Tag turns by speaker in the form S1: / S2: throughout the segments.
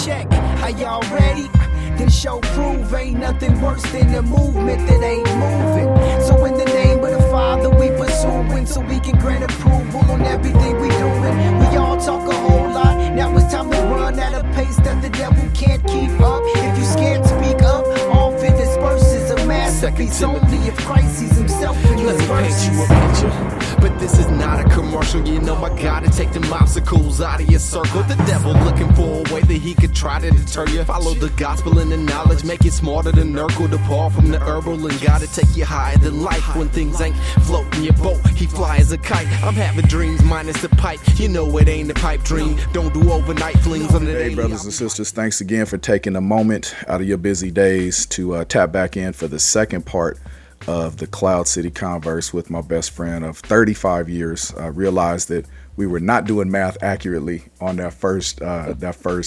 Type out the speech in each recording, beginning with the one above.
S1: check. Are y'all ready? Then show prove ain't nothing worse than a movement that ain't moving. So in the name of the Father we pursuing, so we can grant approval on everything we doing. We all talk a whole lot, now it's time to run at a pace that the devil can't keep up. If you scared to speak up, all fear disperses. A masterpiece only if Christ sees himself in
S2: Let
S1: his
S2: me paint
S1: verses.
S2: you a picture, but this is not a commercial. You know I gotta take them obstacles out of your circle. The devil looking for a way that he could try to deter you. Follow the gospel and the knowledge, make it smarter than Urkel. Depart from the herbal and gotta take you higher than life. When things ain't floating your boat, he fly as a kite. I'm having dreams minus the pipe. You know it ain't a pipe dream. Don't do overnight flings on the
S3: Hey, brothers and sisters, thanks again for taking a moment out of your busy days to tap back in for the second part of the CloudCity Converse with my best friend of 35 years. I realized that we were not doing math accurately on that first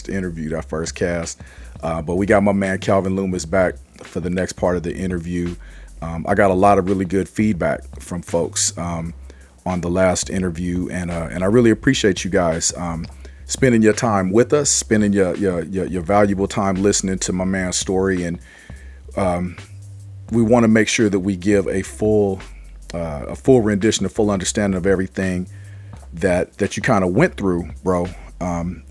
S3: interview, that first cast. But we got my man Calvin Lumas back for the next part of the interview. I got a lot of really good feedback from folks on the last interview, and I really appreciate you guys spending your time with us, spending your valuable time listening to my man's story, and we want to make sure that we give a full rendition, a full understanding of everything that you kind of went through, bro,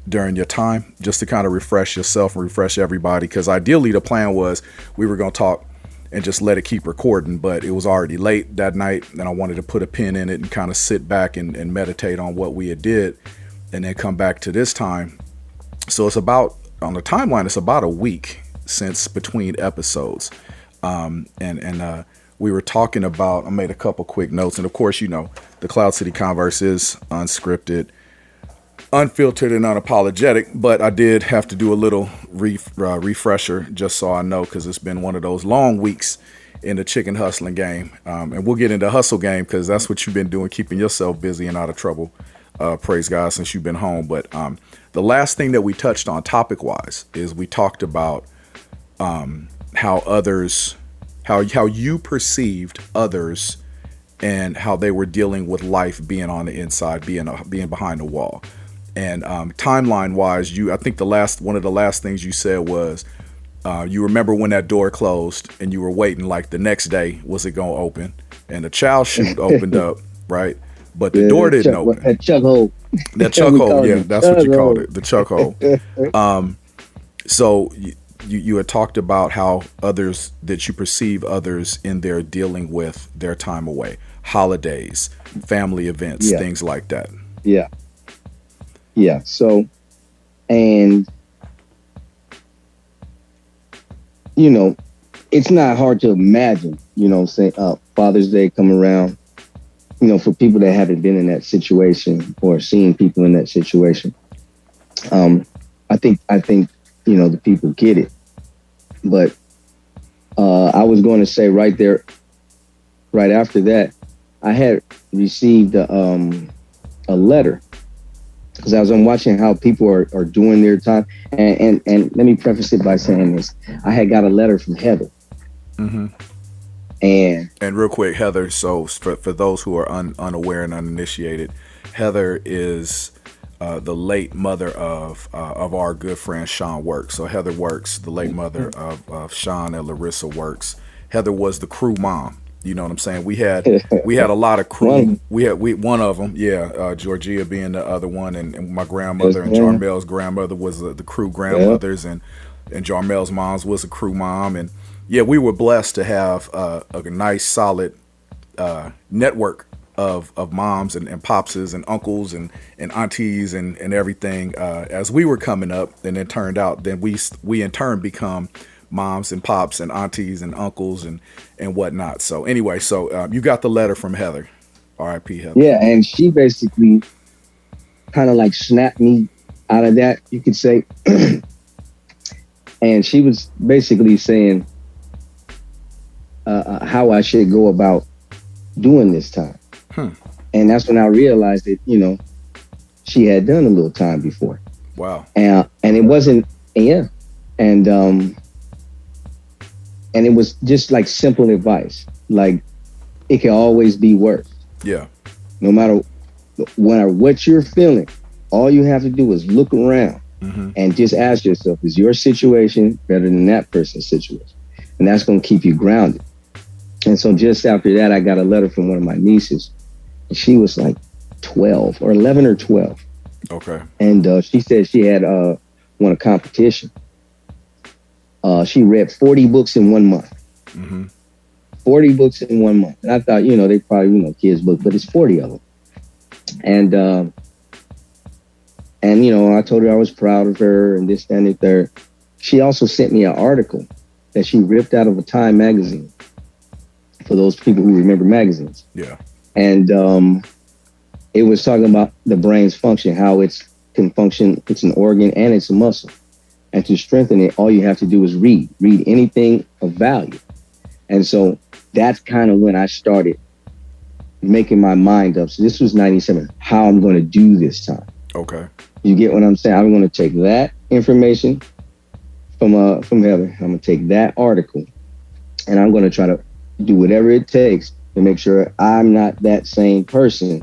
S3: during your time, just to kind of refresh yourself and refresh everybody. Because ideally the plan was we were going to talk and just let it keep recording, but it was already late that night, and I wanted to put a pin in it and kind of sit back and meditate on what we had did, and then come back to this time. So it's about, on the timeline, it's about a week since between episodes. And we were talking about, I made a couple quick notes, and of course, you know, the CloudCity Converse is unscripted, unfiltered, and unapologetic, but I did have to do a little refresher just so I know, because it's been one of those long weeks in the chicken hustling game. And we'll get into hustle game, because that's what you've been doing, keeping yourself busy and out of trouble. Praise God, since you've been home. But the last thing that we touched on topic wise is we talked about how you perceived others and how they were dealing with life being on the inside, being behind the wall. And timeline wise, I think one of the last things you said was you remember when that door closed and you were waiting like the next day, was it going to open? And the child chute opened up, right? But the door didn't open.
S4: That chuck hole.
S3: That chuck hole, yeah, that's what you called it, the chuck hole. So you had talked about how others, that you perceive others in their dealing with their time away, holidays, family events, things like that.
S4: Yeah. So, and you know, it's not hard to imagine, you know, say Father's Day come around, you know, for people that haven't been in that situation or seen people in that situation. I think, you know, the people get it. But I was going to say right after that, I had received a letter, because I was watching how people are doing their time. And let me preface it by saying this. I had got a letter from Heather.
S3: Mm-hmm.
S4: And
S3: real quick, Heather, so for those who are unaware and uninitiated, Heather is the late mother of our good friend Sean Works. So Heather Works, the late mother of Sean and Larissa Works. Heather was the crew mom. You know what I'm saying? We had a lot of crew. We one of them, Georgia being the other one, and my grandmother and Jarmel's grandmother was the crew grandmothers, and Jarmel's mom's was a crew mom, and we were blessed to have a nice solid network of moms and popses and uncles and aunties and everything as we were coming up, and it turned out then we in turn become moms and pops and aunties and uncles and whatnot. So anyway, you got the letter from Heather, R.I.P. Heather.
S4: Yeah, and she basically kind of like snapped me out of that, you could say. And she was basically saying how I should go about doing this time. And that's when I realized that, you know, she had done a little time before.
S3: Wow.
S4: And it wasn't, and it was just like simple advice. Like, it can always be worse.
S3: Yeah.
S4: No matter what you're feeling, all you have to do is look around and just ask yourself, is your situation better than that person's situation? And that's going to keep you grounded. And so just after that, I got a letter from one of my nieces. And she was like 12 or 11 or 12.
S3: Okay.
S4: And she said she had won a competition. She read 40 books in 1 month. 40 books in 1 month. And I thought, they probably, kids' books, but it's 40 of them. And I told her I was proud of her and this, that, and the third. She also sent me an article that she ripped out of a Time magazine, for those people who remember magazines.
S3: Yeah.
S4: And it was talking about the brain's function, how it can function. It's an organ and it's a muscle. And to strengthen it, all you have to do is read anything of value. And so that's kind of when I started making my mind up. So this was 97, how I'm going to do this time.
S3: Okay.
S4: You get what I'm saying? I'm going to take that information from Heather. I'm going to take that article and I'm going to try to do whatever it takes to make sure I'm not that same person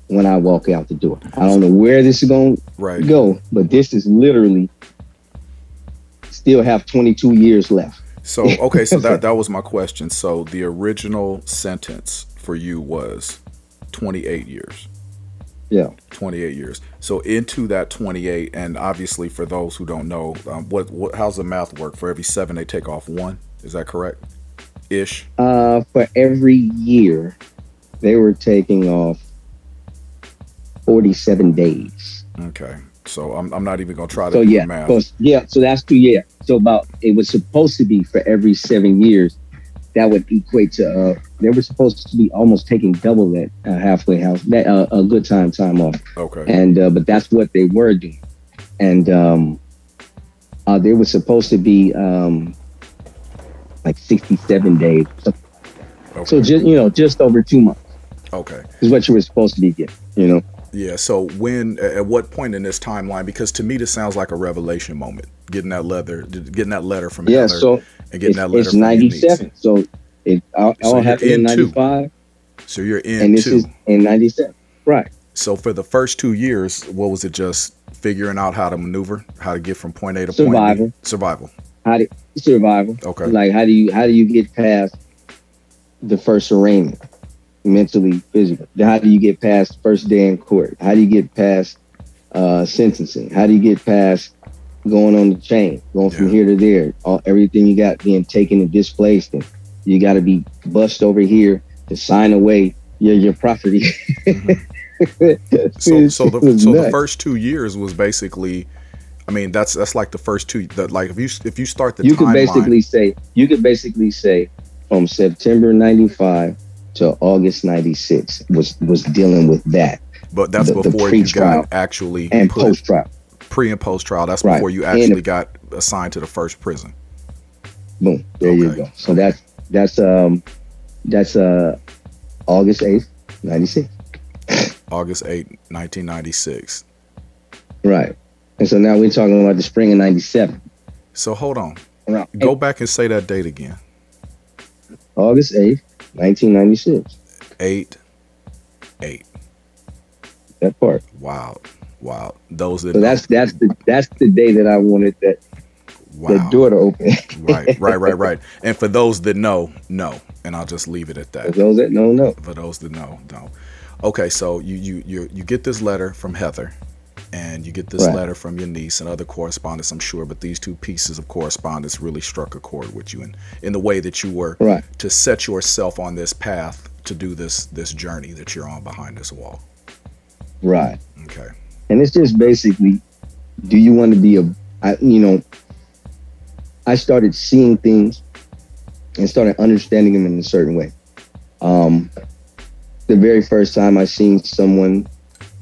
S4: when I walk out the door. I don't know where this is going to go, but this is literally still have 22 years left.
S3: So, okay, so that was my question. So the original sentence for you was 28 years.
S4: Yeah.
S3: 28 years. So into that 28, and obviously for those who don't know, how's the math work? For every 7, they take off 1. Is that correct? Ish.
S4: For every year, they were taking off 47 days.
S3: Okay. So I'm not even gonna try to do the math.
S4: So that's 2 years. So it was supposed to be for every 7 years. That would equate to they were supposed to be almost taking double that halfway house, a good time off.
S3: Okay.
S4: And but that's what they were doing, and they were supposed to be like 67 days.
S3: Okay.
S4: So just over 2 months.
S3: Okay.
S4: Is what you were supposed to be getting.
S3: Yeah. So at what point in this timeline? Because to me, this sounds like a revelation moment. Getting that letter from Heather, and getting that letter
S4: it's
S3: from
S4: 97. So it all happened in 95.
S3: So you're in
S4: and this
S3: 2.
S4: is in 97, right?
S3: So for the first 2 years, what was it? Just figuring out how to maneuver, how to get from point A to
S4: survival.
S3: point B. Survival.
S4: Survival. Okay. Like how do you get past the first arraignment, mentally, physically? How do you get past first day in court? How do you get past sentencing? How do you get past going on the chain, going from here to there? Everything you got being taken and displaced, and you got to be bussed over here to sign away your property.
S3: So the first 2 years was basically, I mean, that's like the first 2. That like if you start the
S4: you
S3: timeline,
S4: you could basically say from September 95 to August 96 was dealing with that.
S3: But that's before you got actually
S4: and post trial.
S3: Pre and post trial. That's before you actually got assigned to the first prison.
S4: Boom. There you go. So that's August 8th, 96.
S3: August 8th, 1996.
S4: Right. And so now we're talking about the spring of 97.
S3: So hold on. Go back and say that date again.
S4: August 8th, 1996.
S3: 8.
S4: That part.
S3: Wow. Those that
S4: that's the day that I wanted that the door to open.
S3: Right. And for those that know, and I'll just leave it at that.
S4: For those that know.
S3: For those that know. Okay, so you get this letter from Heather, and you get this letter from your niece and other correspondence, I'm sure, but these 2 pieces of correspondence really struck a chord with you in the way that you were to set yourself on this path to do this journey that you're on behind this wall.
S4: Right.
S3: Okay.
S4: And it's just basically, do you want to be I started seeing things and started understanding them in a certain way. The very first time I seen someone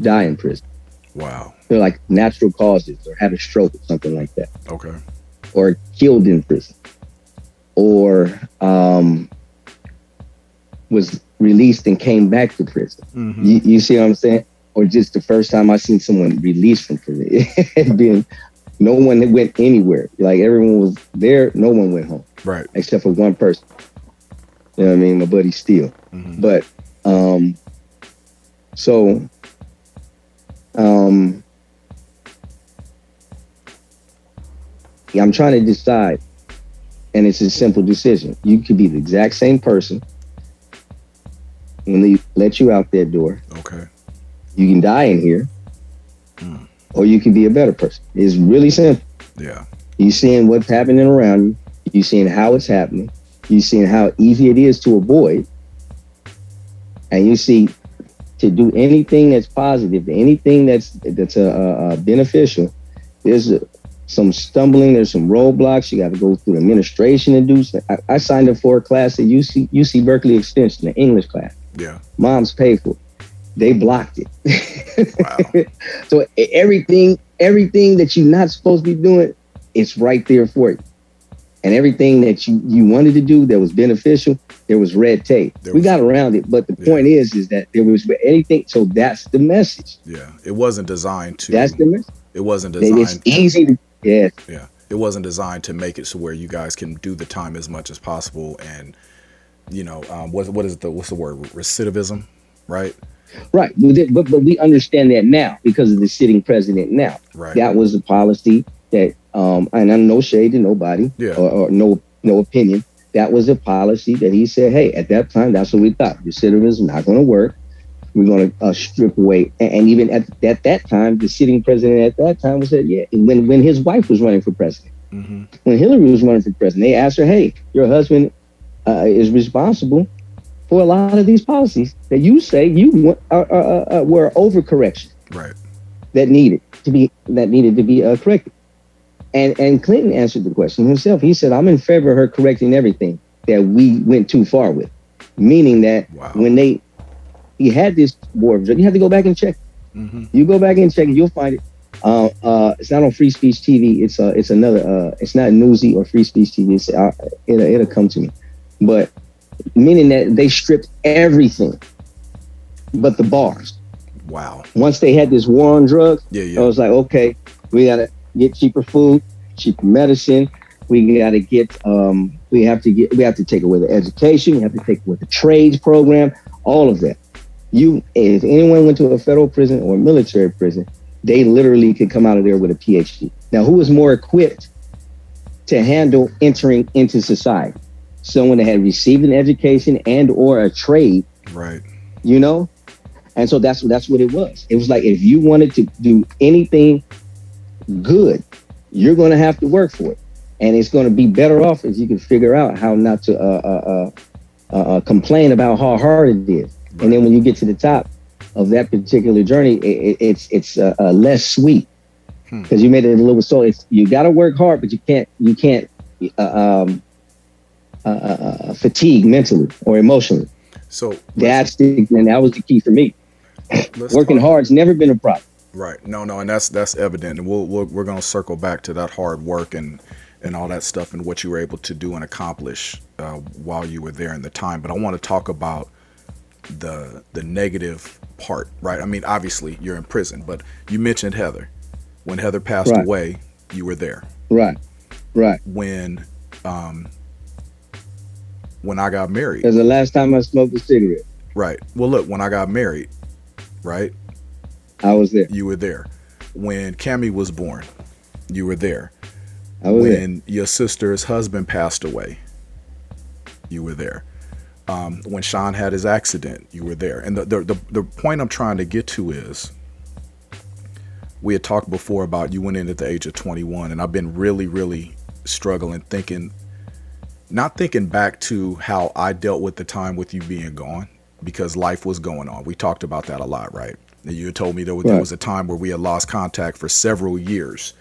S4: die in prison.
S3: Wow.
S4: They're like natural causes, or had a stroke or something like that.
S3: Okay.
S4: Or killed in prison. Or was released and came back to prison. Mm-hmm. You see what I'm saying? Or just the first time I seen someone released from prison. No one went anywhere. Like everyone was there, no one went home.
S3: Right.
S4: Except for one person. You know what I mean? My buddy Steele. Mm-hmm. But I'm trying to decide, and it's a simple decision. You could be the exact same person when they let you out that door.
S3: Okay.
S4: You can die in here, or you can be a better person. It's really simple.
S3: Yeah.
S4: You seeing what's happening around you. You seeing how it's happening. You seeing how easy it is to avoid. And you see, to do anything that's positive, anything that's beneficial, there's some stumbling, there's some roadblocks. You got to go through the administration and do. I signed up for a class at UC Berkeley Extension, an English class.
S3: Yeah.
S4: Mom's paid for it. They blocked it.
S3: Wow.
S4: So everything that you're not supposed to be doing, it's right there for you. And everything that you wanted to do that was beneficial, there was red tape. We got around it, but the point is that there was anything. So that's the message.
S3: Yeah, it wasn't designed to.
S4: That's the message.
S3: It wasn't designed.
S4: It's easy to. Yeah.
S3: Yeah, it wasn't designed to make it so where you guys can do the time as much as possible, and what's the word, recidivism, right?
S4: Right, but we understand that now because of the sitting president now.
S3: Right.
S4: That was a policy that, and I'm no shade to nobody, or no opinion. That was a policy that he said, hey, at that time, that's what we thought. Recidivism is not going to work. We're going to strip away. And even at that time, the sitting president at that time was said, yeah, when his wife was running for president, when Hillary was running for president, they asked her, hey, your husband is responsible for a lot of these policies that you say were overcorrection,
S3: right? That
S4: needed to be corrected. And Clinton answered the question himself. He said, "I'm in favor of her correcting everything that we went too far with," meaning that when he had this war of drugs, you have to go back and check. You go back and check, and you'll find it. It's not on Free Speech TV. It's another. It's not Newsy or Free Speech TV. It'll come to me, but. Meaning that they stripped everything but the bars.
S3: Wow.
S4: Once they had this war on drugs,
S3: I
S4: was like, okay, we got to get cheaper food, cheaper medicine. We got to get, we have to take away the education. We have to take away the trades program, all of that. If anyone went to a federal prison or a military prison, they literally could come out of there with a PhD. Now, who was more equipped to handle entering into society? Someone that had received an education and or a trade,
S3: right?
S4: And so that's what it was. It was like, if you wanted to do anything good, you're going to have to work for it, and it's going to be better off if you can figure out how not to complain about how hard it is. Right. And then when you get to the top of that particular journey, it's less sweet because you made it a little so. You got to work hard, but you can't. Fatigue mentally or emotionally.
S3: So
S4: that was the key for me. Working hard's never been a problem.
S3: Right. No, and that's evident, and we're going to circle back to that hard work and all that stuff and what you were able to do and accomplish while you were there in the time. But I want to talk about the negative part, right? I mean, obviously you're in prison, but you mentioned Heather. When Heather passed away, you were there.
S4: Right.
S3: When I got married.
S4: That's the last time I smoked a cigarette.
S3: Right. Well, look, when I got married, right?
S4: I was there.
S3: You were there. When Cammie was born, you were there.
S4: I was there.
S3: When your sister's husband passed away, you were there. When Sean had his accident, you were there. And the point I'm trying to get to is, we had talked before about you went in at the age of 21, and I've been really, really struggling not thinking back to how I dealt with the time with you being gone, because life was going on. We talked about that a lot, right? You had told me there was a time where we had lost contact for several years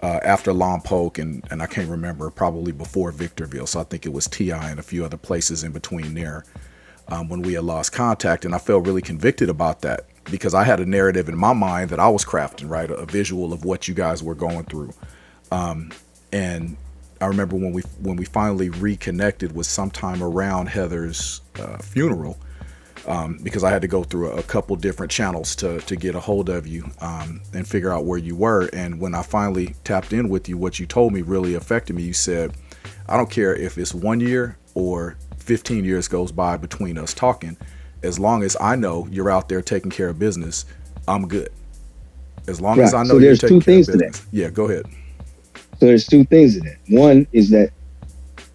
S3: after Lompoc, and I can't remember, probably before Victorville. So I think it was T.I. and a few other places in between there when we had lost contact. And I felt really convicted about that because I had a narrative in my mind that I was crafting, right? A visual of what you guys were going through. And I remember when we finally reconnected was sometime around Heather's funeral, because I had to go through a couple different channels to get a hold of you and figure out where you were. And when I finally tapped in with you, what you told me really affected me. You said, I don't care if it's 1 year or 15 years goes by between us talking, as long as I know you're out there taking care of business, I'm good. As long as I know you're taking care of business. Yeah, go ahead.
S4: So there's two things in that. One is that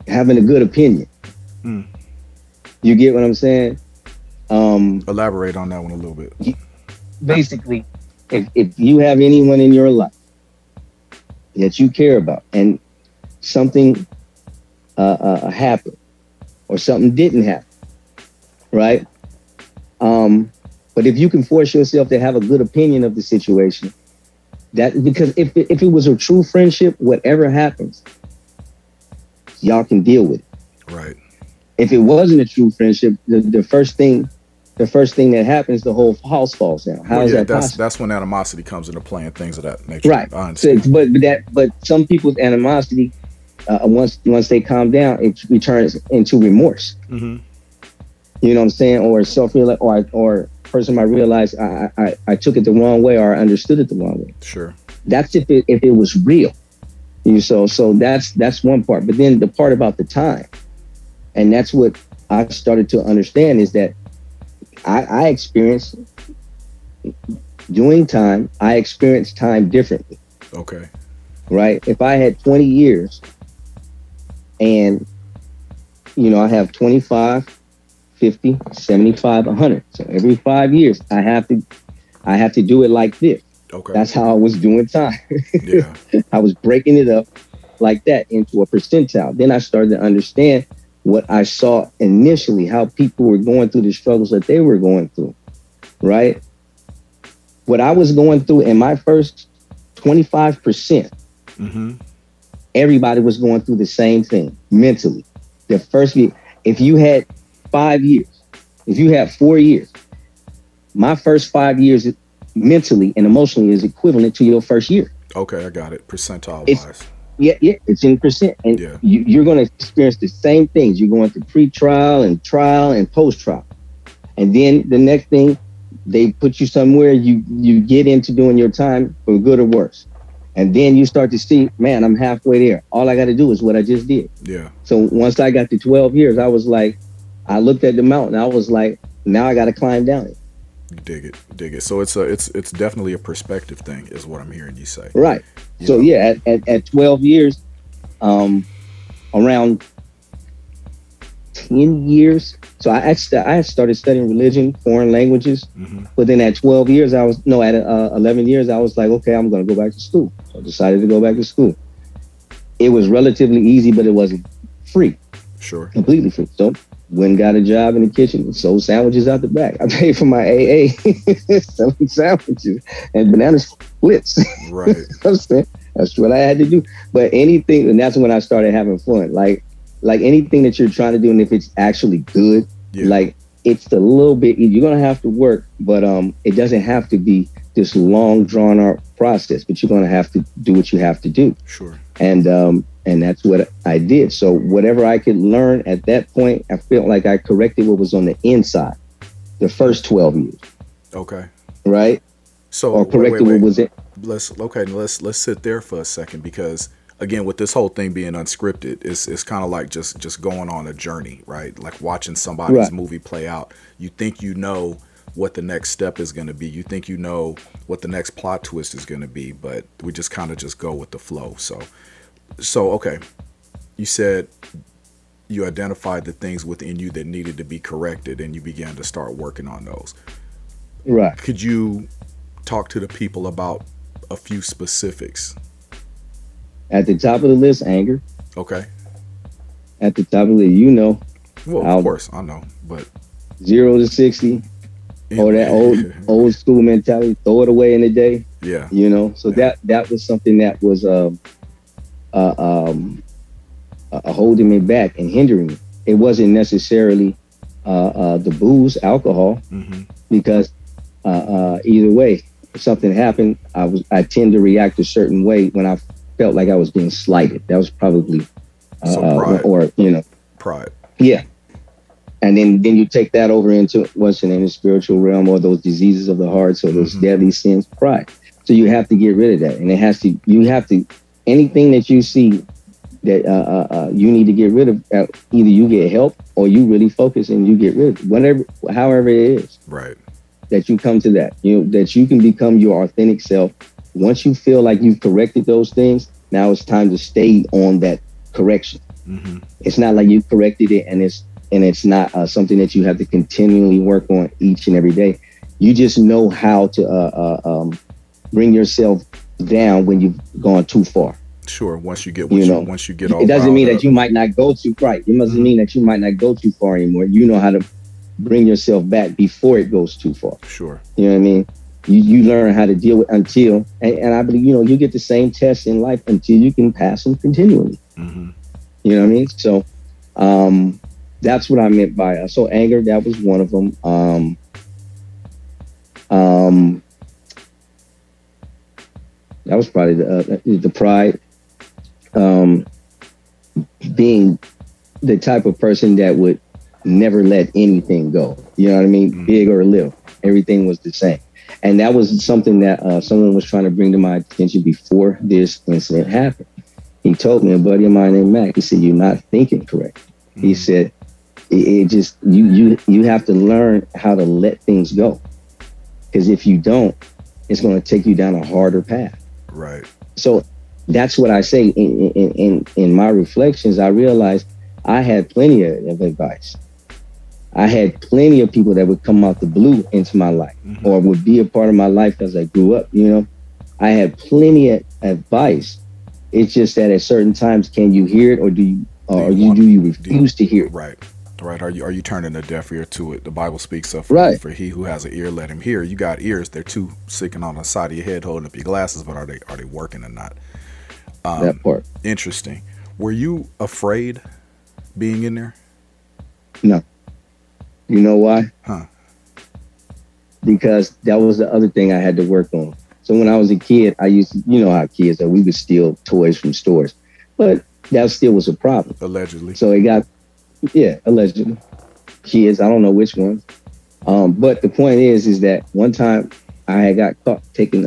S4: having a good opinion. You get what I'm saying?
S3: Elaborate on that one a little bit.
S4: Basically, if you have anyone in your life that you care about and something happened or something didn't happen, right? But if you can force yourself to have a good opinion of the situation, that because if it was a true friendship, whatever happens, y'all can deal with it.
S3: Right.
S4: If it wasn't a true friendship, the first thing that happens, the whole house falls down. How is that possible?
S3: That's when animosity comes into play and things of that nature.
S4: Right.
S3: I understand.
S4: So, but some people's animosity, once they calm down, it returns into remorse.
S3: Mm-hmm.
S4: You know what I'm saying? Or self-realize, or person might realize I took it the wrong way or I understood it the wrong way.
S3: Sure.
S4: That's if it was real. So that's one part. But then the part about the time, and that's what I started to understand, is that I experienced doing time. I experienced time differently.
S3: Okay.
S4: Right. If I had 20 years and, I have 25, 50, 75, 100. So every 5 years I have to do it like this.
S3: Okay.
S4: That's how I was doing time.
S3: Yeah.
S4: I was breaking it up like that into a percentile. Then I started to understand what I saw initially, how people were going through the struggles that they were going through, right? What I was going through in my first 25%, everybody was going through the same thing mentally. The first year, if you had 5 years, if you had 4 years, my first 5 years mentally and emotionally is equivalent to your first year.
S3: Okay, I got it. Percentile wise.
S4: Yeah, it's in percent. And you're going to experience the same things. You're going through pre-trial and trial and post-trial. And then the next thing, they put you somewhere, you get into doing your time for good or worse. And then you start to see, man, I'm halfway there. All I got to do is what I just did.
S3: Yeah.
S4: So once I got to 12 years, I was like, I looked at the mountain. I was like, now I got to climb down it.
S3: Dig it. So it's definitely a perspective thing, is what I'm hearing you say.
S4: Right. So yeah, at 12 years, around 10 years. So I started studying religion, foreign languages. But then at 12 years, at 11 years, I was like, okay, I'm going to go back to school. So I decided to go back to school. It was relatively easy, but it wasn't free.
S3: Sure.
S4: Completely free. So went and got a job in the kitchen and sold sandwiches out the back. I paid for my AA selling sandwiches and banana splits.
S3: Right.
S4: That's what I had to do. But anything, and that's when I started having fun. Like anything that you're trying to do, and if it's actually good, like it's a little bit, you're going to have to work, but it doesn't have to be this long drawn out process, but you're going to have to do what you have to do.
S3: Sure.
S4: And that's what I did. So whatever I could learn at that point, I felt like I corrected what was on the inside, the first 12 years.
S3: Okay.
S4: Right.
S3: So
S4: or corrected what was it.
S3: Let's sit there for a second, because again, with this whole thing being unscripted, it's kind of like just going on a journey, right? Like watching somebody's movie play out. You think you know what the next step is going to be. You think you know what the next plot twist is going to be, but we just kind of just go with the flow. So okay, you said you identified the things within you that needed to be corrected, and you began to start working on those.
S4: Right.
S3: Could you talk to the people about a few specifics?
S4: At the top of the list, anger.
S3: Okay.
S4: At the top of the list,
S3: Well, of course, I know, but
S4: 0 to 60, or that old school mentality, throw it away in a day.
S3: Yeah.
S4: So that was something that was holding me back and hindering me. It wasn't necessarily the booze, alcohol, because either way, if something happened, I tend to react a certain way when I felt like I was being slighted. That was probably
S3: pride. Pride.
S4: Yeah. And then you take that over into what's in the spiritual realm, or those diseases of the heart, so those deadly sins, pride. So you have to get rid of that. And you have to, anything that you see that you need to get rid of, either you get help or you really focus and you get rid of it, however it is.
S3: Right.
S4: That you come to that, that you can become your authentic self. Once you feel like you've corrected those things, Now it's time to stay on that correction.
S3: Mm-hmm.
S4: It's not like you corrected it and it's not something that you have to continually work on each and every day. You just know how to bring yourself down when you've gone too far.
S3: Sure. Once you get once you get all,
S4: it doesn't mean
S3: up.
S4: that you might not go too right. It doesn't mean that you might not go too far anymore. You know how to bring yourself back before it goes too far.
S3: Sure.
S4: You know what I mean? You learn how to deal with until, and I believe, you get the same tests in life until you can pass them continually.
S3: Mm-hmm.
S4: You know what I mean? So that's what I meant by so anger. That was one of them. That was probably the pride. Being the type of person that would never let anything go. You know what I mean? Mm-hmm. Big or little, everything was the same. And that was something that someone was trying to bring to my attention before this incident happened. He told me, a buddy of mine named Mac, he said, "You're not thinking correct." Mm-hmm. He said, it just, you have to learn how to let things go. Because if you don't, it's going to take you down a harder path.
S3: Right.
S4: So that's what I say in my reflections. I realized I had plenty of advice. I had plenty of people that would come out the blue into my life, mm-hmm. or would be a part of my life as I grew up. I had plenty of advice. It's just that at certain times, can you hear it, or do you refuse to hear it?
S3: Right. Are you turning a deaf ear to it? The Bible speaks of for he who has an ear, let him hear. You got ears; they're two sticking on the side of your head, holding up your glasses. But are they working or not?
S4: That part.
S3: Interesting. Were you afraid being in there?
S4: No. You know why?
S3: Huh?
S4: Because that was the other thing I had to work on. So when I was a kid, I used to, how kids are, we would steal toys from stores, but that still was a problem.
S3: Allegedly.
S4: So it got, allegedly. Kids, I don't know which ones. But the point is that one time I had got caught taking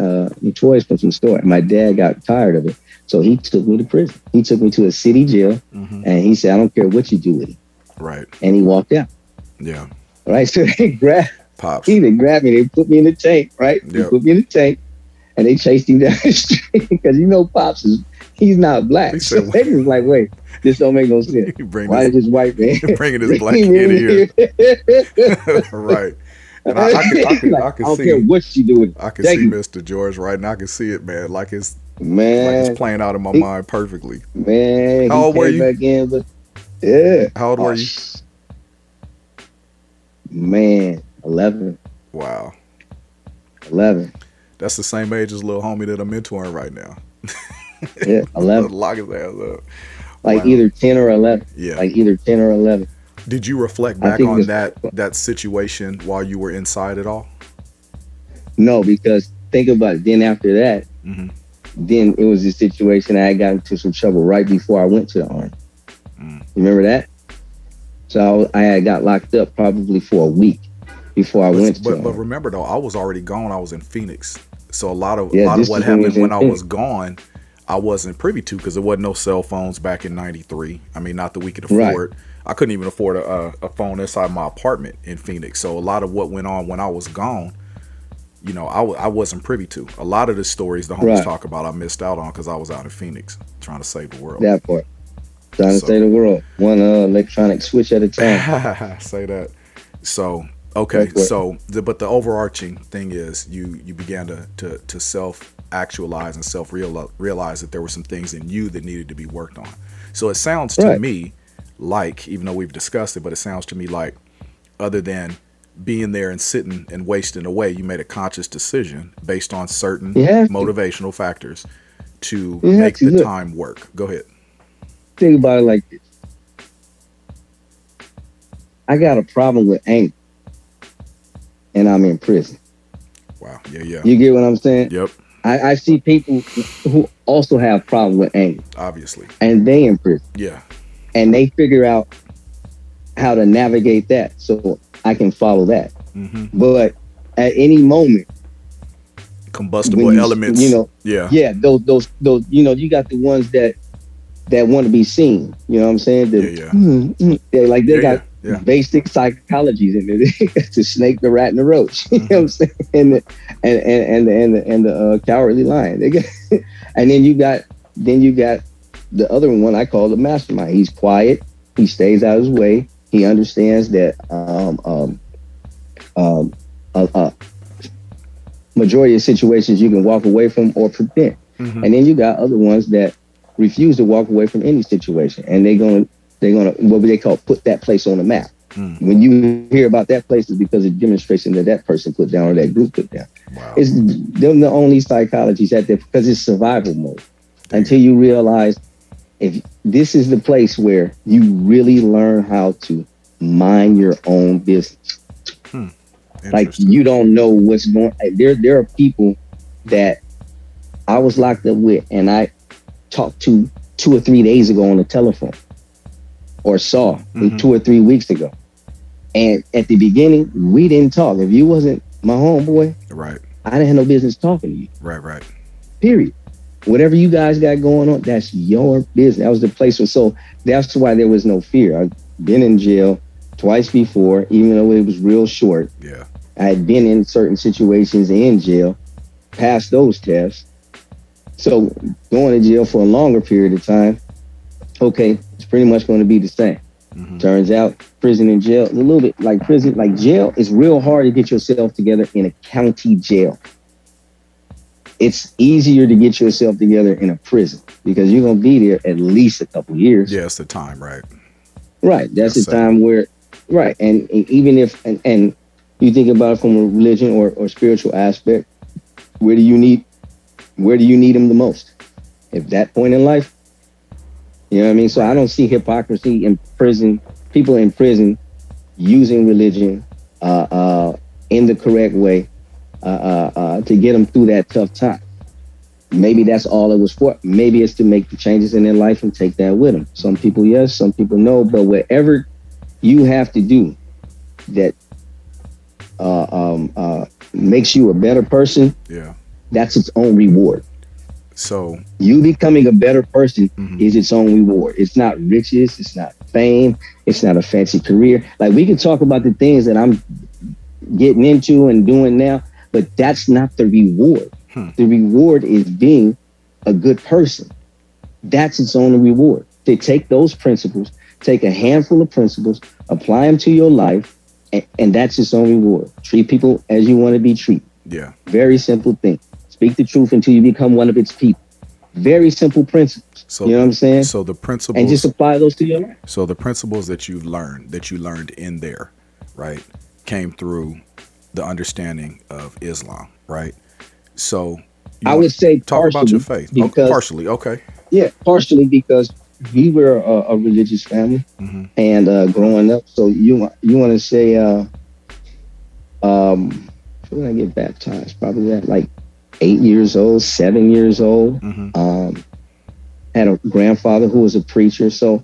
S4: toys from some store. My dad got tired of it. So he took me to prison. He took me to a city jail, mm-hmm. and he said, "I don't care what you do with it."
S3: Right.
S4: And he walked out.
S3: Yeah.
S4: Right. So they grabbed
S3: Pops.
S4: They grabbed me. They put me in the tank. Right. Yep. They put me in the tank, and they chased him down the street because Pops he's not black. So they was like, "Wait, this don't make no sense. Why is this white man
S3: bringing this black kid here?" Right. And I can
S4: I don't care what you do with it.
S3: I can see Mr. George right now. I can see it, man. Like it's playing out in my mind perfectly.
S4: Man,
S3: how old were you?
S4: Back in, but yeah.
S3: How old were you?
S4: Man, 11.
S3: Wow.
S4: 11.
S3: That's the same age as little homie that I'm mentoring right now.
S4: Yeah, 11.
S3: Lock his ass up.
S4: Like either 10 or 11.
S3: Yeah.
S4: Like either 10 or 11.
S3: Did you reflect back on that situation while you were inside at all?
S4: No, because think about it. Then after that, mm-hmm. then it was a situation I had gotten into some trouble right before I went to the Army. Mm. You remember that? So I had got locked up probably for a week before I went to the Army. But
S3: remember though, I was already gone. I was in Phoenix. So a lot of what happened when I was gone, I wasn't privy to because there wasn't no cell phones back in '93. I mean, not that we could afford. Right. I couldn't even afford a phone inside my apartment in Phoenix. So a lot of what went on when I was gone, I wasn't privy to. A lot of the stories the homies talk about, I missed out on because I was out in Phoenix trying to save the world.
S4: That part. Trying to save the world. One electronic switch at a time.
S3: Say that. So, okay. So, but the overarching thing is you began to self-actualize and self-realize that there were some things in you that needed to be worked on. So it sounds to me like, even though we've discussed it, but it sounds to me like other than being there and sitting and wasting away, you made a conscious decision based on certain motivational factors to make the time work. Go ahead.
S4: Think about it like this. I got a problem with anger, and I'm in prison.
S3: Wow. Yeah.
S4: You get what I'm saying?
S3: Yep.
S4: I see people who also have problem with anger.
S3: Obviously.
S4: And they in prison.
S3: Yeah.
S4: And they figure out how to navigate that so I can follow that. Mm-hmm. But at any moment,
S3: combustible elements.
S4: Yeah. Those. You got the ones that want to be seen. You know what I'm saying? They got basic psychologies in there. To snake, the rat, and the roach. Mm-hmm. You know what I'm saying? And the cowardly lion. And then you got then you got the other one I call the mastermind. He's quiet. He stays out of his way. He understands that majority of situations you can walk away from or prevent. And then you got other ones that refuse to walk away from any situation, and they're gonna what they call put that place on the map. When you hear about that place, is because of demonstration that person put down or that group put down.
S3: Wow.
S4: It's them the only psychologies out there, because it's survival mode. Until you realize, if this is the place where you really learn how to mind your own business. Like, you don't know what's going on. There are people that I was locked up with and I talked to 2 or 3 days ago on the telephone, or saw 2 or 3 weeks ago. And at the beginning, we didn't talk. If you wasn't my homeboy,
S3: right,
S4: I didn't have no business talking to you.
S3: Right.
S4: Period. Whatever you guys got going on, that's your business. That was the place. So that's why there was no fear. I've been in jail twice before, even though it was real short.
S3: Yeah.
S4: I had been in certain situations in jail, passed those tests. So going to jail for a longer period of time, okay, it's pretty much going to be the same. Turns out prison and jail is a little bit like prison. Like jail, it's real hard to get yourself together in a county jail. It's easier to get yourself together in a prison because you're going to be there at least a couple years.
S3: Yeah, it's the time, right?
S4: Right. That's the time where, right. And even if, and you think about it from a religion or spiritual aspect, where do you need them the most? At that point in life? You know what I mean? So I don't see hypocrisy in prison, people in prison using religion in the correct way to get them through that tough time. Maybe that's all it was for. Maybe it's to make the changes in their life and take that with them. Some people yes, some people no, but whatever you have to do that makes you a better person, that's its own reward.
S3: So
S4: you becoming a better person is its own reward. It's not riches, it's not fame, it's not a fancy career. Like, we can talk about the things that I'm getting into and doing now, but that's not the reward. The reward is being a good person. That's its own reward. To take those principles, take a handful of principles, apply them to your life, and that's its own reward. Treat people as you want to be treated.
S3: Yeah.
S4: Very simple thing. Speak the truth until you become one of its people. Very simple principles.
S3: So,
S4: you know what I'm saying?
S3: So the principles,
S4: and just apply those to your life.
S3: So the principles that you learned in there, right, came through the understanding of Islam, right? So
S4: I would say
S3: talk about your faith.
S4: Because,
S3: partially, okay.
S4: Yeah, partially because we were a religious family, and growing up. So you want to say, when I get baptized, probably at like 8 years old, 7 years old. Had a grandfather who was a preacher, so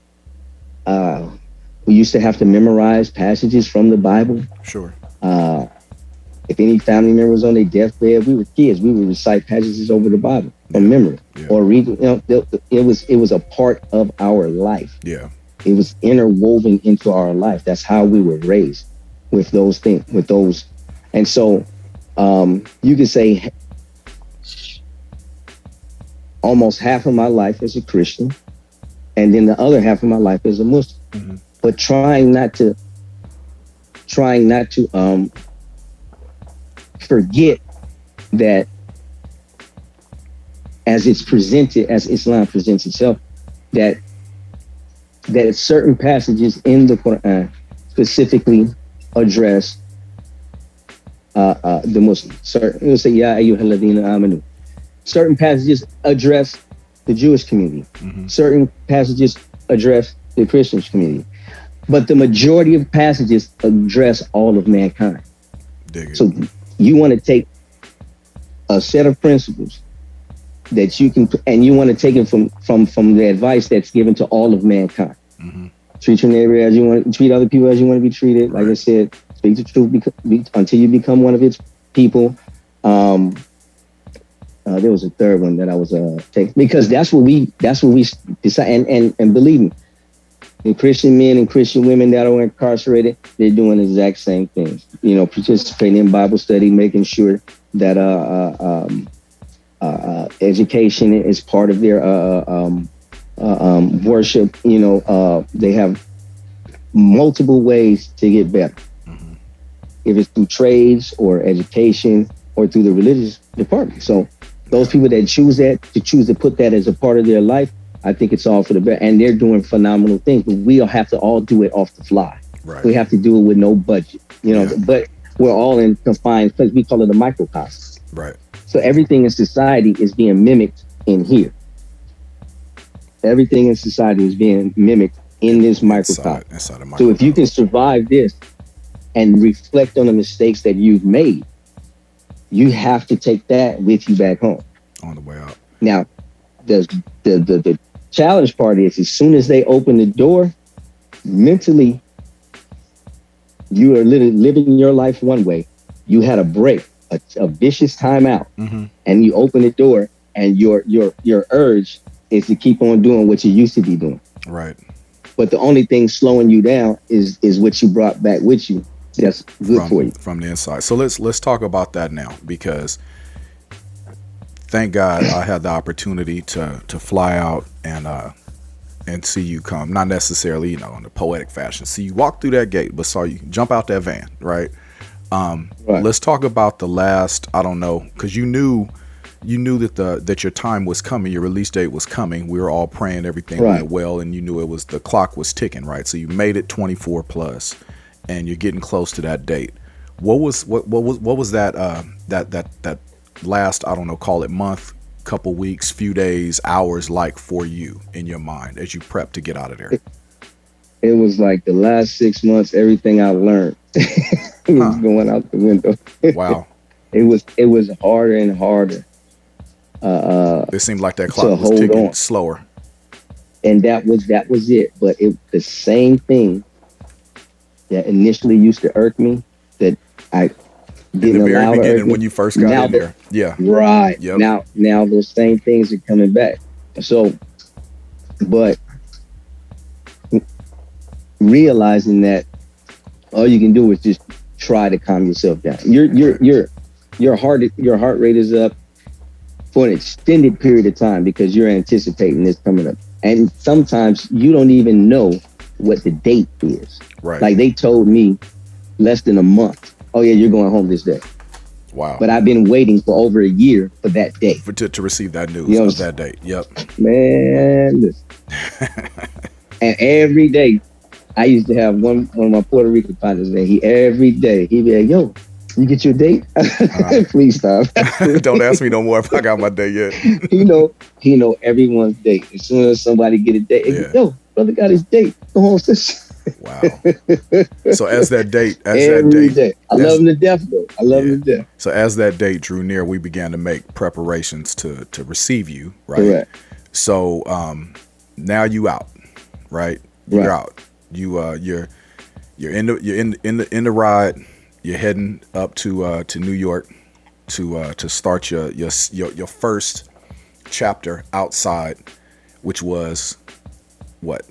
S4: we used to have to memorize passages from the Bible.
S3: Sure.
S4: If any family member was on their deathbed, we were kids. We would recite passages over the Bible from memory, or read. It was a part of our life.
S3: Yeah.
S4: It was interwoven into our life. That's how we were raised, with those things, with those, and so you could say almost half of my life as a Christian, and then the other half of my life as a Muslim. But trying not to forget that as it's presented, as Islam presents itself, that certain passages in the Quran specifically address the Muslims. It will say, Ya ayyuhalladhina amanu. Certain passages address the Jewish community. Certain passages address the Christian community. But the majority of passages address all of mankind. So you want to take a set of principles that you can, and you want to take it from the advice that's given to all of mankind. Treat your neighbor as you want, treat other people as you want to be treated. Like I said, speak the truth until you become one of its people. There was a third one that I was taking, because that's what we decide. And believe me, the Christian men and Christian women that are incarcerated, they're doing the exact same things. Participating in Bible study, making sure that Education is part of their worship. They have multiple ways to get better. Mm-hmm. If it's through trades or education or through the religious department. So those people that choose to put that as a part of their life, I think it's all for the better. And they're doing phenomenal things, but we'll have to all do it off the fly. Right. We have to do it with no budget, but we're all in confined place. We call it a microcosm. Right. So everything in society is being mimicked in here. Everything in society is being mimicked in this microcosm. Inside a microcosm. So if you can survive this and reflect on the mistakes that you've made, you have to take that with you back home.
S3: On the way out.
S4: Now, the challenge part is, as soon as they open the door, mentally, you are living your life one way. You had a break, a vicious timeout, mm-hmm. and you open the door, and your urge is to keep on doing what you used to be doing. Right. But the only thing slowing you down is what you brought back with you. That's good for you
S3: from the inside. So let's talk about that now, because thank God I had the opportunity to fly out and see you come. Not necessarily, in a poetic fashion. See you walk through that gate, but saw you jump out that van, right? Right. Let's talk about the last, I don't know, because you knew that your time was coming, your release date was coming. We were all praying everything went well, and you knew the clock was ticking, right? So you made it 24 plus, and you're getting close to that date. What was that last, I don't know, call it month, couple weeks, few days, hours like for you in your mind as you prep to get out of there?
S4: It was like the last 6 months, everything I learned was going out the window.
S3: Wow.
S4: It was harder and harder.
S3: It seemed like that clock was ticking slower.
S4: And that was it. But the same thing that initially used to irk me, that I didn't
S3: in the very
S4: allow
S3: beginning when you first got in there. Yeah.
S4: Right. Yep. Now those same things are coming back. So, but realizing that all you can do is just try to calm yourself down. Your heart rate is up for an extended period of time because you're anticipating this coming up. And sometimes you don't even know what the date is. Right. Like they told me less than a month. Oh yeah, you're going home this day.
S3: Wow.
S4: But I've been waiting for over a year for that day.
S3: To receive that news of that date. Yep.
S4: Man, listen. And every day, I used to have one of my Puerto Rican partners, and every day he'd be like, yo, you get your date? Please stop.
S3: Don't ask me no more if I got my date yet.
S4: He know everyone's date. As soon as somebody get a date, yo, brother got his date. Go home, sis.
S3: Wow. So as that date,
S4: I love him to death, though. I love him to death.
S3: So as that date drew near, we began to make preparations to receive you, right?
S4: Correct.
S3: So now you out, right? You're out. You're in the ride. You're heading up to New York to start your first chapter outside, which was what?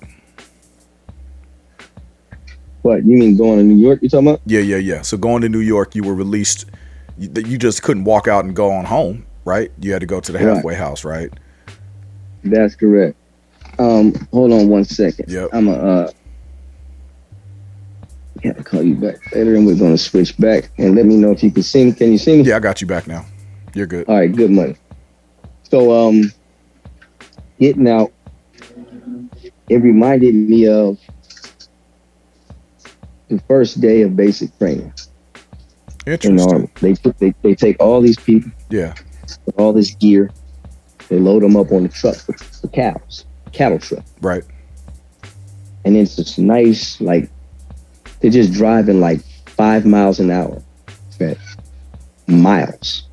S4: What, you mean going to New York, you talking about?
S3: Yeah. So going to New York, you were released. You just couldn't walk out and go on home, right? You had to go to the halfway house, right?
S4: That's correct. Hold on one second.
S3: Yep.
S4: I'm gotta call you back later, and we're gonna switch back and let me know if you can see me. Can you see me?
S3: Yeah, I got you back now. You're good.
S4: All right, good money. So getting out, it reminded me of the first day of basic training.
S3: Interesting.
S4: In the Army. They take all these people, with all this gear, they load them up on the truck for cattle truck.
S3: Right.
S4: And it's this nice, like, they're just driving like 5 miles an hour. Okay. Miles.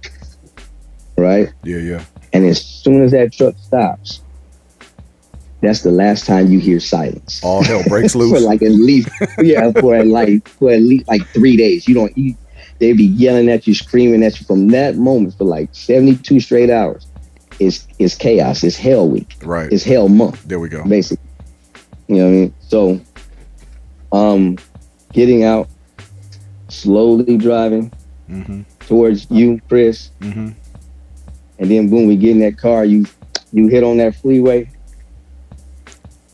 S4: Right?
S3: Yeah.
S4: And as soon as that truck stops, that's the last time you hear silence.
S3: All hell breaks loose.
S4: For like at least, for at least like 3 days. They'd be yelling at you, screaming at you from that moment for like 72 straight hours. It's chaos. It's hell week.
S3: Right.
S4: It's hell month.
S3: There we go.
S4: Basically. You know what I mean? So, getting out, slowly driving towards you, Chris. And then boom, we get in that car, you hit on that freeway,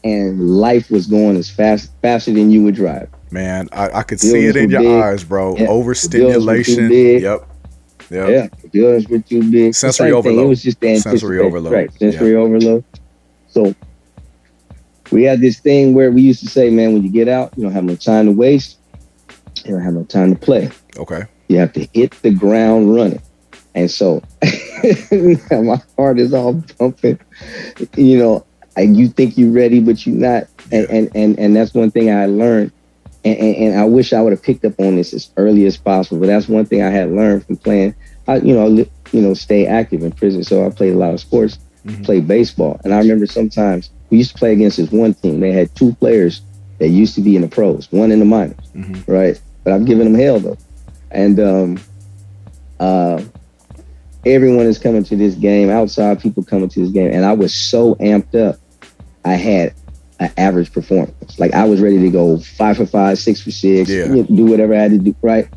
S4: and life was going as faster than you would drive.
S3: Man, I could see it in your eyes, bro.
S4: Yeah.
S3: Overstimulation. Yep.
S4: Yeah, the buildings were too big.
S3: Sensory overload.
S4: It was just the
S3: sensory overload.
S4: Right, sensory overload. So we had this thing where we used to say, man, when you get out, you don't have no time to waste. You don't have no time to play.
S3: Okay.
S4: You have to hit the ground running. And so my heart is all pumping. You know, you think you're ready, but you're not. And that's one thing I learned. And I wish I would have picked up on this as early as possible. But that's one thing I had learned from playing. Stay active in prison. So I played a lot of sports, played baseball. And I remember sometimes we used to play against this one team. They had 2 players that used to be in the pros, one in the minors, right? But I'm giving them hell though. And everyone is coming to this game, outside people coming to this game. And I was so amped up. I had an average performance. Like I was ready to go 5 for 5, 6 for 6, do whatever I had to do, right?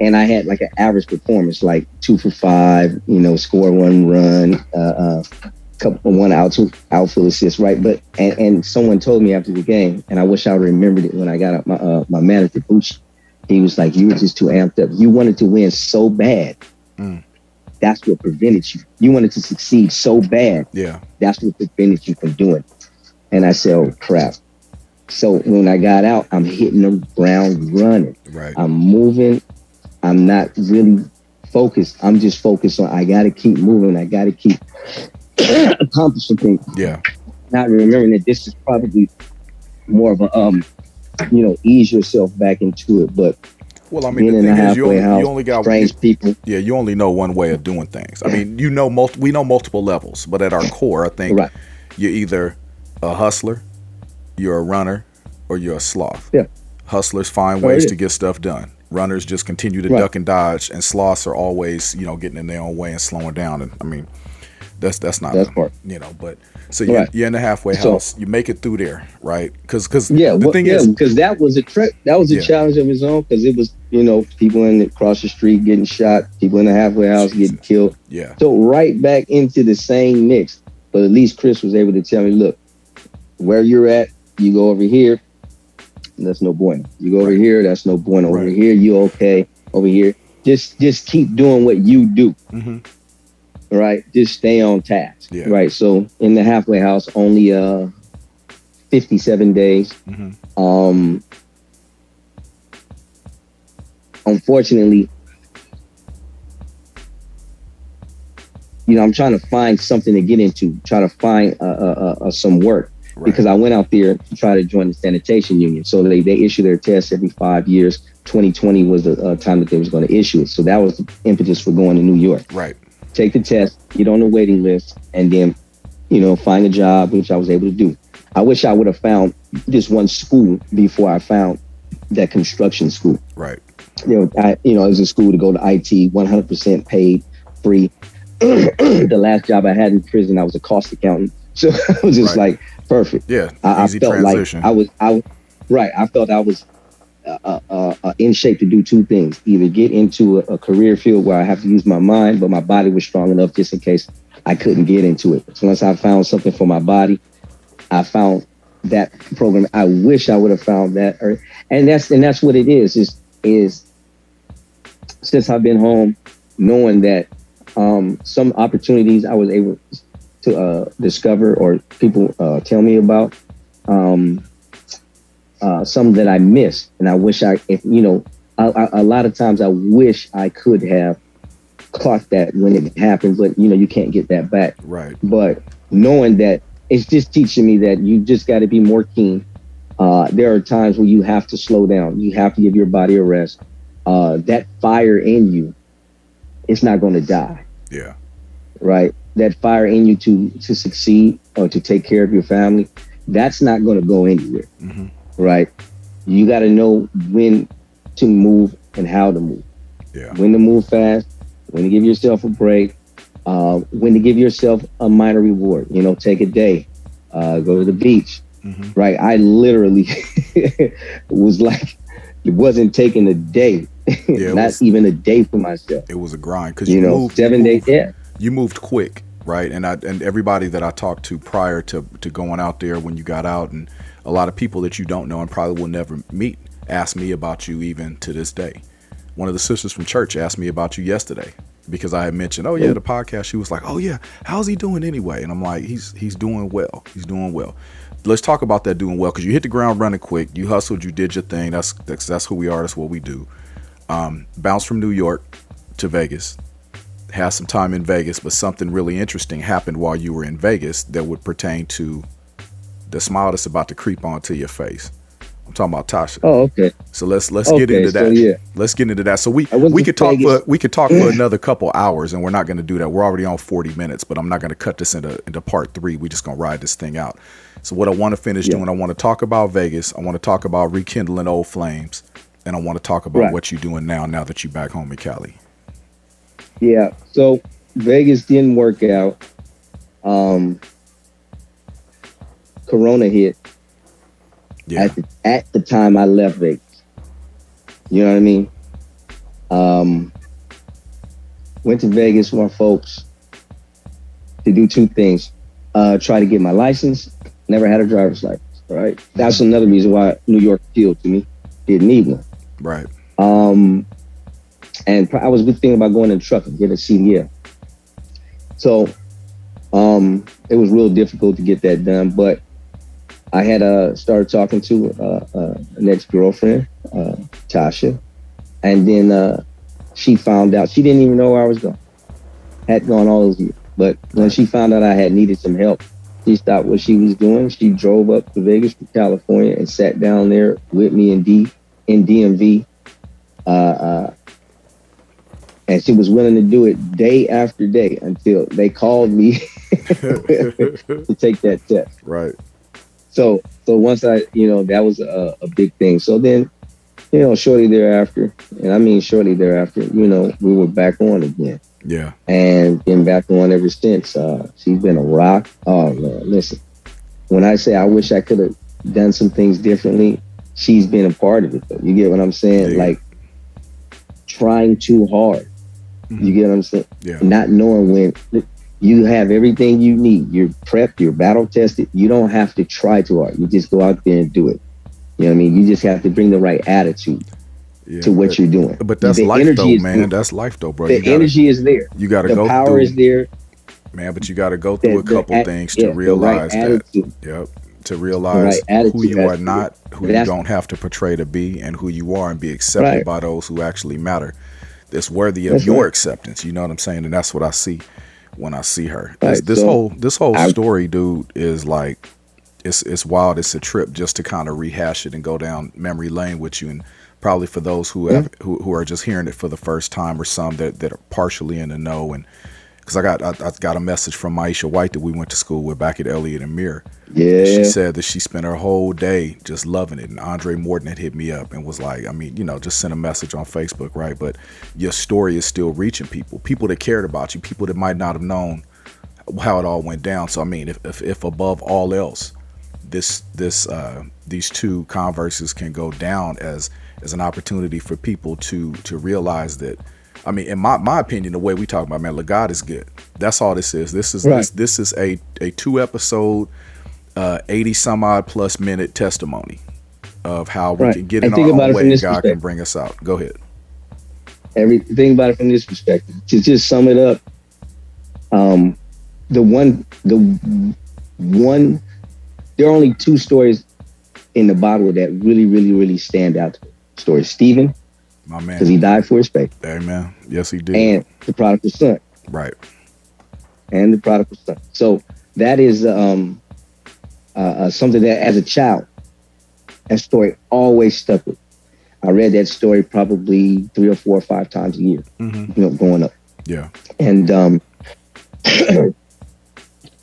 S4: And I had like an average performance, like 2 for 5, score 1 run, couple 1 outfield assist, right? But and someone told me after the game, and I wish I remembered it when I got up. My manager, Bucci, he was like, "You were just too amped up. You wanted to win so bad. That's what prevented you. You wanted to succeed so bad.
S3: Yeah,
S4: that's what prevented you from doing it." And I said, "Oh crap." So when I got out, I'm hitting the ground running.
S3: Right.
S4: I'm moving. I'm not really focused. I'm just focused on, I got to keep moving. I got to keep accomplishing things.
S3: Yeah.
S4: Not remembering that this is probably more of a, ease yourself back into it. But
S3: well, I mean, the thing is, you only got
S4: strange people.
S3: Yeah, you only know one way of doing things. I mean, we know multiple levels, but at our core, I think you're either a hustler, you're a runner, or you're a sloth.
S4: Yeah.
S3: Hustlers find ways to get stuff done. Runners just continue to duck and dodge, and sloths are always, getting in their own way and slowing down. And I mean, that's not,
S4: part.
S3: But so you're in the halfway house, you make it through there, right? Because because
S4: that was a trick. That was a challenge of its own, because it was, people across the street getting shot, people in the halfway house getting killed.
S3: Yeah.
S4: So right back into the same mix, but at least Chris was able to tell me, look, where you're at, you go over here. That's no bueno. You go over here, that's no bueno. Over here, you okay. Over here, just keep doing what you do. Right? Just stay on task.
S3: Yeah.
S4: Right? So in the halfway house, only 57 days. Unfortunately, I'm trying to find something to get into, try to find some work. Right. Because I went out there to try to join the sanitation union. So they issue their tests every 5 years. 2020 was the time that they was going to issue it. So that was the impetus for going to New York.
S3: Right.
S4: Take the test, get on the waiting list, and then, find a job, which I was able to do. I wish I would have found this one school before I found that construction school.
S3: Right.
S4: It was a school to go to IT, 100% paid, free. The last job I had in prison, I was a cost accountant. So I was just like, perfect.
S3: Yeah,
S4: easy transition. Like I felt I was in shape to do 2 things: either get into a career field where I have to use my mind, but my body was strong enough just in case I couldn't get into it. So once I found something for my body, I found that program. I wish I would have found that, and that's what it is. Is since I've been home, knowing that some opportunities I was able to discover, or people tell me about, some that I missed, and I wish a lot of times I wish I could have clocked that when it happened, but you can't get that back.
S3: Right.
S4: But knowing that, it's just teaching me that you just got to be more keen. There are times where you have to slow down. You have to give your body a rest. That fire in you, it's not going to die.
S3: Yeah. Right.
S4: That fire in you to succeed or to take care of your family, that's not going to go anywhere. Right. You got to know when to move and how to move.
S3: Yeah.
S4: When to move fast, when to give yourself a break, when to give yourself a minor reward. Take a day, go to the beach. Right. I literally was like, it wasn't taking a day, not even a day for myself.
S3: It was a grind because
S4: 7 days. Yeah.
S3: you moved quick, right? And everybody that I talked to prior to going out there when you got out, and a lot of people that you don't know and probably will never meet ask me about you even to this day. One of the sisters from church asked me about you yesterday because I had mentioned, oh yeah, the podcast. She was like, oh yeah, how's he doing anyway? And I'm like, he's doing well. He's doing well. Let's talk about that doing well, because you hit the ground running quick. You hustled. You did your thing. That's who we are. That's what we do. Bounced from New York to Vegas. Had some time in Vegas, but something really interesting happened while you were in Vegas that would pertain to the smile that's about to creep onto your face. I'm talking about Tasha.
S4: Oh, okay.
S3: So let's get into that.
S4: So, yeah.
S3: Let's get into that. So we could talk for another couple hours, and we're not going to do that. We're already on 40 minutes, but I'm not going to cut this into part 3. We're just going to ride this thing out. So what I want to finish doing, I want to talk about Vegas. I want to talk about rekindling old flames, and I want to talk about what you're doing now that you're back home in Cali.
S4: Yeah. So Vegas didn't work out. Corona hit.
S3: Yeah.
S4: At the time I left Vegas. You know what I mean? Went to Vegas with my folks to do 2 things. Try to get my license. Never had a driver's license. All right. That's another reason why New York appealed to me. Didn't need one.
S3: Right.
S4: And I was thinking about going in the truck and get a CDL. So it was real difficult to get that done, but I had started talking to an ex-girlfriend, Tasha, and then she found out. She didn't even know where I was going. Had gone all those years, but when she found out I had needed some help, she stopped what she was doing. She drove up to Vegas from California and sat down there with me in DMV, and she was willing to do it day after day until they called me to take that test.
S3: Right.
S4: So once that was a big thing. So then, shortly thereafter, and I mean shortly thereafter, we were back on again.
S3: Yeah.
S4: And been back on ever since. She's been a rock. Oh man, listen, when I say I wish I could have done some things differently, she's been a part of it though. You get what I'm saying?
S3: Yeah.
S4: Like trying too hard. You get what I'm saying?
S3: Yeah.
S4: Not knowing when. You have everything you need. You're prepped, you're battle tested. You don't have to try too hard. You just go out there and do it. You know what I mean? You just have to bring the right attitude to what you're doing.
S3: But that's life though, man. That's life though, bro.
S4: The energy is there.
S3: You got to go through.
S4: The power is there.
S3: Man, but you got to go through a couple things to realize that. Yep. To realize who you are not, who you don't have to portray to be, and who you are, and be accepted by those who actually matter. That's worthy of your acceptance. You know what I'm saying? And that's what I see when I see her. This whole story, dude, is like it's wild. It's a trip just to kind of rehash it and go down memory lane with you. And probably for those who are just hearing it for the first time, or some that are partially in the know. And because I got a message from Maisha White that we went to school with back at Elliott and Muir. Yeah. And she said that she spent her whole day just loving it. And Andre Morton had hit me up and was like, just sent a message on Facebook, right? But your story is still reaching people that cared about you, people that might not have known how it all went down. So, I mean, if above all else, these 2 Converses can go down as an opportunity for people to realize that, I mean, in my opinion, the way we talk about, man, look, God is good. That's all this is. This is this is a 2-episode, 80 some odd plus minute testimony of how we can get in our own way and God can bring us out. Go ahead.
S4: Everything about it from this perspective. To just sum it up, there are only 2 stories in the Bible that really, really, really stand out to me. Story of Stephen,
S3: my man,
S4: because he died for his faith.
S3: Amen. Yes, he did.
S4: And the prodigal son.
S3: Right.
S4: And the prodigal son. So that is something that, as a child, that story always stuck with me. I read that story probably 3 or 4 or 5 times a year. Growing up.
S3: Yeah.
S4: And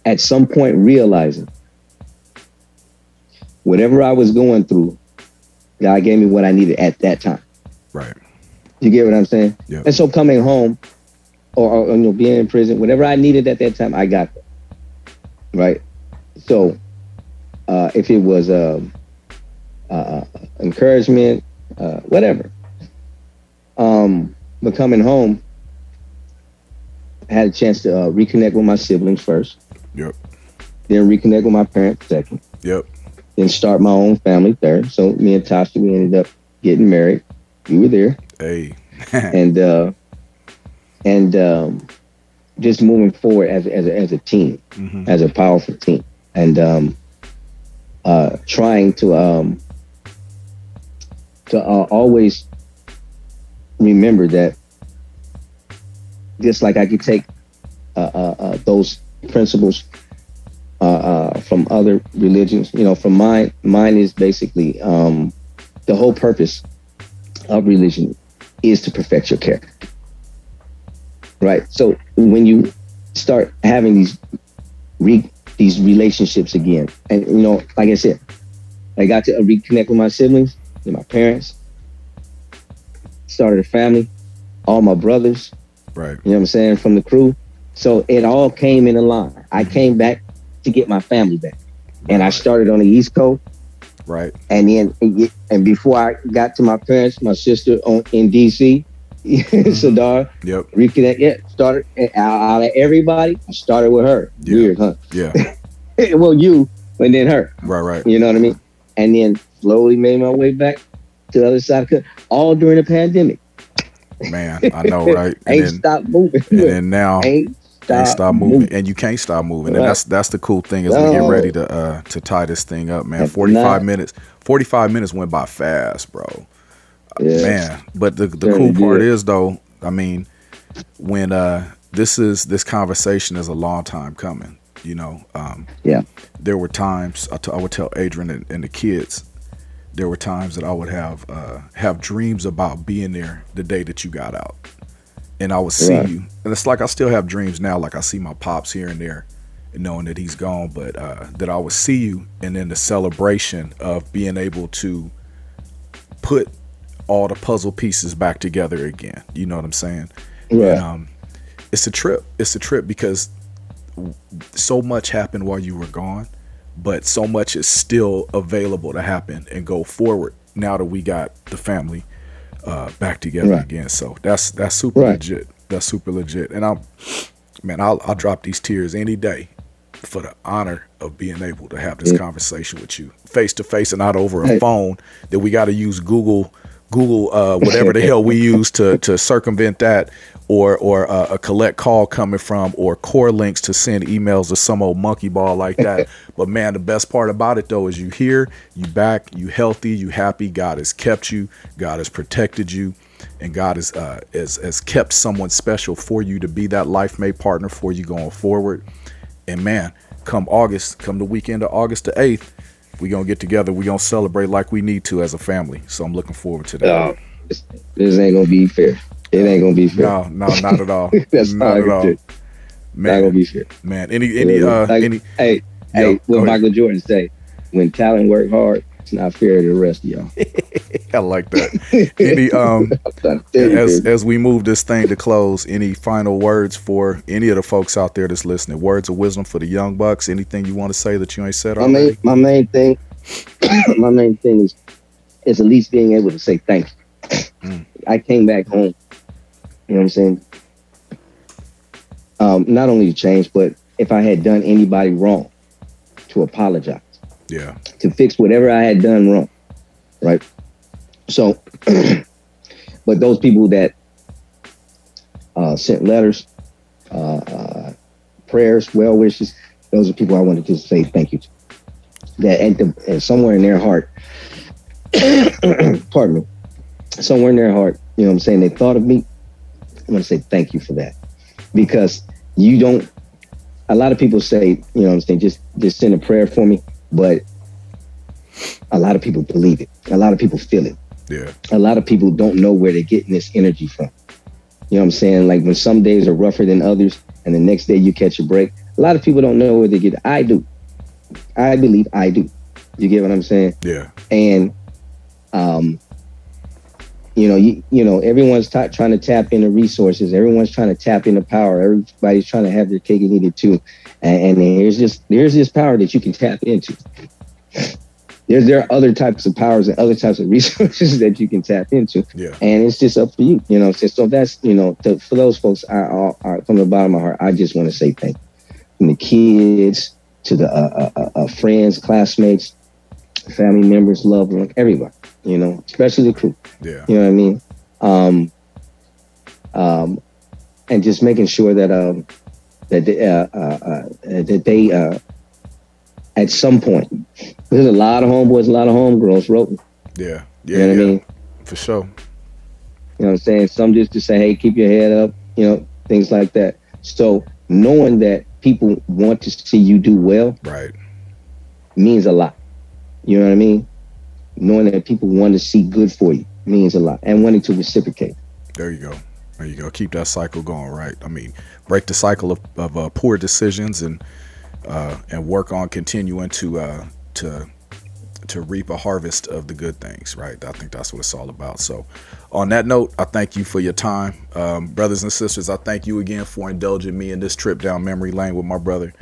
S4: at some point realizing whatever I was going through, God gave me what I needed at that time.
S3: Right.
S4: You get what I'm saying?
S3: Yeah.
S4: And so coming home or being in prison, whatever I needed at that time, I got that. Right. So if it was encouragement, whatever. But coming home, had a chance to reconnect with my siblings first.
S3: Yep.
S4: Then reconnect with my parents second.
S3: Yep.
S4: Then start my own family third. So me and Tasha, we ended up getting married. We were there.
S3: Hey.
S4: and just moving forward as a team, as a powerful team, and trying to always remember that just like I could take those principles from other religions, from mine is basically the whole purpose of religion is to perfect your character. Right. So when you start having these relationships again, and like I said, I got to reconnect with my siblings, with my parents, started a family, all my brothers,
S3: right?
S4: You know what I'm saying, from the crew. So it all came in a line. I came back to get my family back, and I started on the East Coast,
S3: right?
S4: And then before I got to my parents, my sister in DC. Sadar,
S3: yep.
S4: Reconnect. Started out of everybody. I started with her.
S3: Yeah.
S4: Weird, huh?
S3: Yeah.
S4: Well, you, and then her.
S3: Right.
S4: You know what I mean? And then slowly made my way back to the other side of the country, all during the pandemic.
S3: Man, I know, right?
S4: Ain't stopped moving.
S3: And then now
S4: ain't
S3: stop moving, and you can't stop moving. Right. And that's the cool thing as we get ready to tie this thing up, man. 45 minutes went by fast, bro. Yeah. Man, but the cool part is though, I mean, when this conversation is a long time coming, there were times I would tell Adrian and the kids, there were times that I would have dreams about being there the day that you got out, and I would see you, and it's like I still have dreams now, like I see my pops here and there, and knowing that he's gone, but that I would see you, and then the celebration of being able to put all the puzzle pieces back together again. You know what I'm saying?
S4: Yeah.
S3: And, it's a trip. It's a trip because so much happened while you were gone, but so much is still available to happen and go forward now that we got the family back together again. So that's super legit. That's super legit. And I'll drop these tears any day for the honor of being able to have this conversation with you face to face and not over a phone that we got to use Google whatever the hell we use to circumvent that, or a collect call coming from, or core links to send emails to some old monkey ball like that. But man, the best part about it though is you here, you back, you healthy, you happy. God has kept you, God has protected you, and God has kept someone special for you to be that life mate partner for you going forward. And man, come the weekend of August the 8th, we're going to get together. We're going to celebrate like we need to as a family. So I'm looking forward to that.
S4: This ain't going to be fair. It ain't going to be fair.
S3: No, not at all.
S4: That's not at all.
S3: Man,
S4: not going to be fair.
S3: Man,
S4: what Michael Jordan say, when talent work hard, it's not fair to the rest of y'all.
S3: I like that. As we move this thing to close, any final words for any of the folks out there that's listening? Words of wisdom for the young bucks? Anything you want to say that you ain't said already?
S4: My main thing is at least being able to say thank you. I came back home, you know what I'm saying? Not only to change, but if I had done anybody wrong, to apologize.
S3: Yeah.
S4: To fix whatever I had done wrong. Right. So, but those people that sent letters, prayers, well wishes, those are people I wanted to say thank you to. That somewhere in their heart, pardon me, somewhere in their heart, you know what I'm saying, they thought of me. I want to say thank you for that, because a lot of people say, you know what I'm saying, just send a prayer for me, but a lot of people believe it. A lot of people feel it.
S3: Yeah.
S4: A lot of people don't know where they're getting this energy from. You know what I'm saying? Like when some days are rougher than others and the next day you catch a break, a lot of people don't know where they get it. I do. I believe I do. You get what I'm saying?
S3: Yeah.
S4: And, everyone's trying to tap into resources. Everyone's trying to tap into power. Everybody's trying to have their cake and eat it too. And there's this power that you can tap into. there are other types of powers and other types of resources that you can tap into.
S3: Yeah.
S4: And it's just up for you, you know. So that's, you know, for those folks, I from the bottom of my heart, I just want to say thank you. From the kids to the friends, classmates, family members, loved ones, everybody, you know, especially the crew.
S3: Yeah.
S4: You know what I mean? And just making sure that they at some point, there's a lot of homeboys, a lot of homegirls wrote me.
S3: Yeah.
S4: You know what I mean?
S3: For sure.
S4: You know what I'm saying? Some just to say, hey, keep your head up, you know, things like that. So knowing that people want to see you do well,
S3: right,
S4: means a lot. You know what I mean? Knowing that people want to see good for you means a lot, and wanting to reciprocate.
S3: There you go. There you go. Keep that cycle going, right? I mean, break the cycle of poor decisions and work on continuing to reap a harvest of the good things, right? I think that's what it's all about. So on that note, I thank you for your time. Brothers and sisters, I thank you again for indulging me in this trip down memory lane with my brother.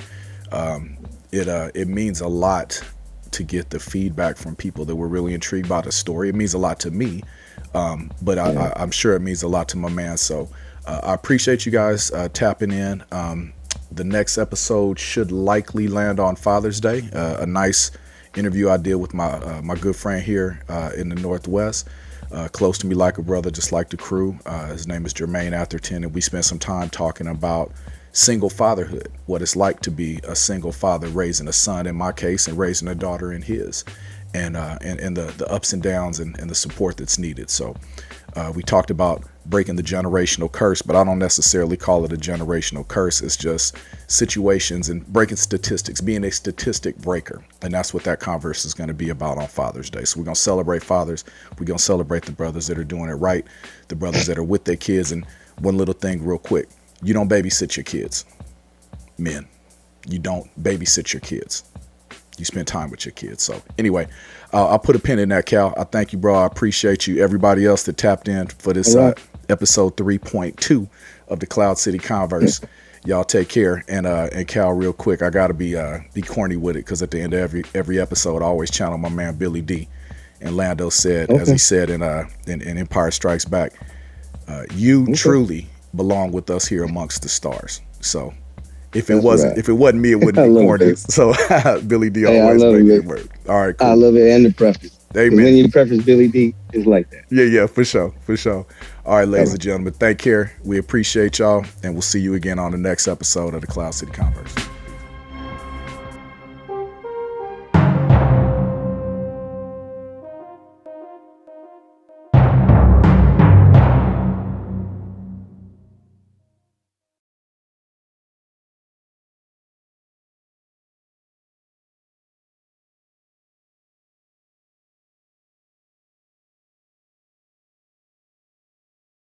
S3: It means a lot to get the feedback from people that were really intrigued by the story. It means a lot to me, but I'm sure it means a lot to my man. So I appreciate you guys tapping in. The next episode should likely land on Father's Day. A nice interview I did with my good friend here in the Northwest, close to me like a brother, just like the crew. His name is Jermaine Atherton, and we spent some time talking about single fatherhood, what it's like to be a single father raising a son in my case and raising a daughter in his, and the ups and downs and the support that's needed. So we talked about breaking the generational curse, but I don't necessarily call it a generational curse. It's just situations and breaking statistics, being a statistic breaker. And that's what that converse is going to be about on Father's Day. So we're going to celebrate fathers. We're going to celebrate the brothers that are doing it right, the brothers that are with their kids. And one little thing real quick, you don't babysit your kids. Men, you don't babysit your kids. You spend time with your kids. So anyway, I'll put a pin in that, Cal. I thank you, bro. I appreciate you. Everybody else that tapped in for this episode 3.2 of the CloudCity Converse. Y'all take care. And Cal, real quick, I gotta be corny with it, because at the end of every episode, I always channel my man Billy D. And Lando said, as he said in Empire Strikes Back, you truly belong with us here amongst the stars. So if it wasn't me, it wouldn't be corny. So Billy D always makes it work. All right, cool. I
S4: love it. And the preface.
S3: Amen.
S4: When you preface Billy D, is like that.
S3: Yeah, for sure. All right, ladies and gentlemen, take care. We appreciate y'all, and we'll see you again on the next episode of the CloudCity Converse.